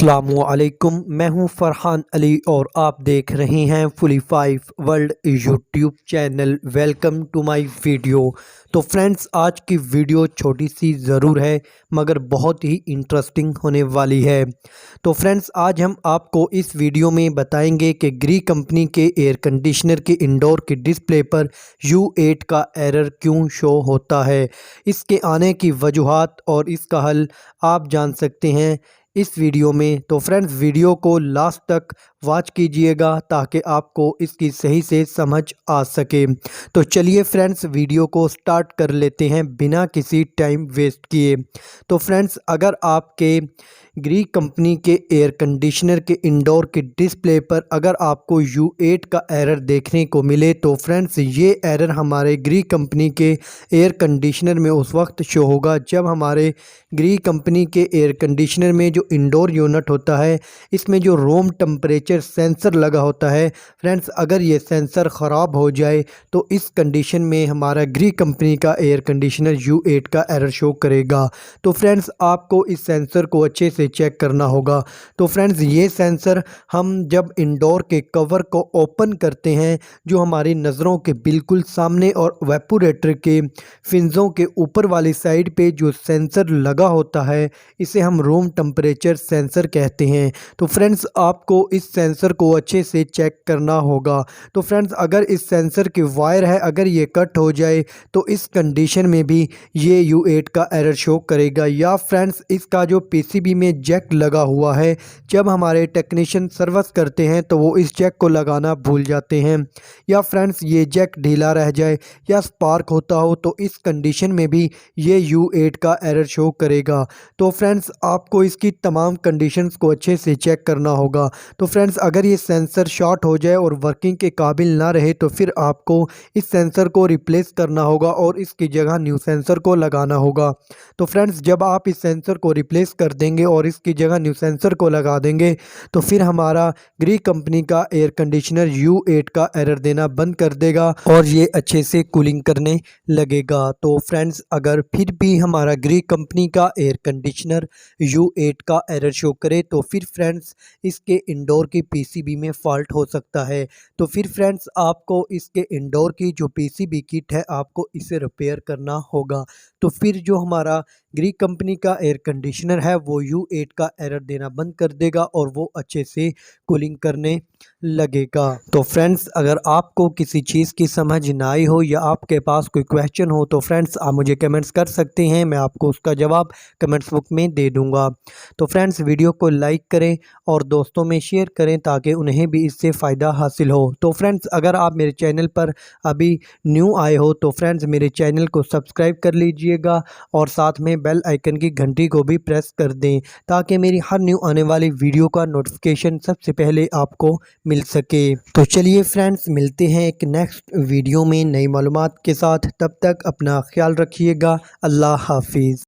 अस्सलामुअलैकुम, मैं हूं फरहान अली और आप देख रहे हैं fully 5 world YouTube channel. Welcome to my video. तो फ्रेंड्स, आज की वीडियो छोटी सी ज़रूर है मगर बहुत ही इंटरेस्टिंग होने वाली है। तो फ्रेंड्स, आज हम आपको इस वीडियो में बताएंगे कि ग्री कंपनी के एयर कंडीशनर के इंडोर के डिस्प्ले पर U8 का एरर क्यों शो होता है, इसके आने की वजूहात और इसका हल आप जान सकते हैं इस वीडियो में। तो फ्रेंड्स, वीडियो को लास्ट तक वॉच कीजिएगा ताकि आपको इसकी सही से समझ आ सके। तो चलिए फ्रेंड्स, वीडियो को स्टार्ट कर लेते हैं बिना किसी टाइम वेस्ट किए। तो फ्रेंड्स, अगर आपके ग्री कंपनी के एयर कंडीशनर के इंडोर के डिस्प्ले पर अगर आपको U8 का एरर देखने को मिले तो फ्रेंड्स, ये एरर हमारे ग्री कंपनी के एयर कंडीशनर में उस वक्त शो होगा जब हमारे ग्री कंपनी के एयर कंडीशनर में जो इंडोर यूनिट होता है, इसमें जो रूम टेम्परेचर सेंसर लगा होता है फ्रेंड्स, अगर ये सेंसर ख़राब हो जाए तो इस कंडीशन में हमारा ग्री कंपनी का एयर कंडीशनर U8 का एरर शो करेगा। तो फ्रेंड्स, आपको इस सेंसर को अच्छे से चेक करना होगा। तो फ्रेंड्स, ये सेंसर हम जब इंडोर के कवर को ओपन करते हैं, जो हमारी नज़रों के बिल्कुल सामने और वेपोरेटर के फिंजों के ऊपर वाली साइड पे जो सेंसर लगा होता है, इसे हम रूम टेम्परेचर सेंसर कहते हैं। तो फ्रेंड्स, आपको इस सेंसर को अच्छे से चेक करना होगा। तो फ्रेंड्स, अगर इस सेंसर की वायर है, अगर ये कट हो जाए तो इस कंडीशन में भी ये U8 का एरर शो करेगा। या फ्रेंड्स, इसका जो PCB में जैक लगा हुआ है, जब हमारे टेक्नीशियन सर्विस करते हैं तो वो इस जैक को लगाना भूल जाते हैं, या फ्रेंड्स ये जैक ढीला रह जाए या स्पार्क होता हो तो इस कंडीशन में भी ये U8 का एरर शो करेगा। तो फ्रेंड्स, आपको इसकी तमाम कंडीशंस को अच्छे से चेक करना होगा। तो फ्रेंड्स, अगर ये सेंसर शॉर्ट हो जाए और वर्किंग के काबिल ना रहे तो फिर आपको इस सेंसर को रिप्लेस करना होगा और इसकी जगह न्यू सेंसर को लगाना होगा। तो फ्रेंड्स, जब आप इस सेंसर को रिप्लेस कर देंगे और इसकी जगह न्यू सेंसर को लगा देंगे तो फिर हमारा ग्री कंपनी का एयर कंडीशनर U8 का एरर देना बंद कर देगा और ये अच्छे से कूलिंग करने लगेगा। तो फ्रेंड्स, अगर फिर भी हमारा ग्री कंपनी का एयर कंडीशनर U8 का एरर शो करे तो फिर फ्रेंड्स, इसके इंडोर की PCB में फॉल्ट हो सकता है। तो फिर फ्रेंड्स, आपको इसके इंडोर की जो PCB किट है, आपको इसे रिपेयर करना होगा। तो फिर जो हमारा ग्री कंपनी का एयर कंडीशनर है वो U8 का एरर देना बंद कर देगा और वो अच्छे से कूलिंग करने लगेगा। तो फ्रेंड्स, अगर आपको किसी चीज़ की समझ ना आई हो या आपके पास कोई क्वेश्चन हो तो फ्रेंड्स, आप मुझे कमेंट्स कर सकते हैं, मैं आपको उसका जवाब कमेंट्स बुक में दे दूंगा। तो फ्रेंड्स, वीडियो को लाइक करें और दोस्तों में शेयर करें ताकि उन्हें भी इससे फ़ायदा हासिल हो। तो फ्रेंड्स, अगर आप मेरे चैनल पर अभी न्यू आए हो तो फ्रेंड्स, मेरे चैनल को सब्सक्राइब कर लीजिएगा और साथ में बेल आइकन की घंटी को भी प्रेस कर दें ताकि मेरी हर न्यू आने वाली वीडियो का नोटिफिकेशन सबसे पहले आपको मिल सके। तो चलिए फ्रेंड्स, मिलते हैं एक नेक्स्ट वीडियो में नई मालूमात के साथ। तब तक अपना ख्याल रखिएगा। अल्लाह हाफिज़।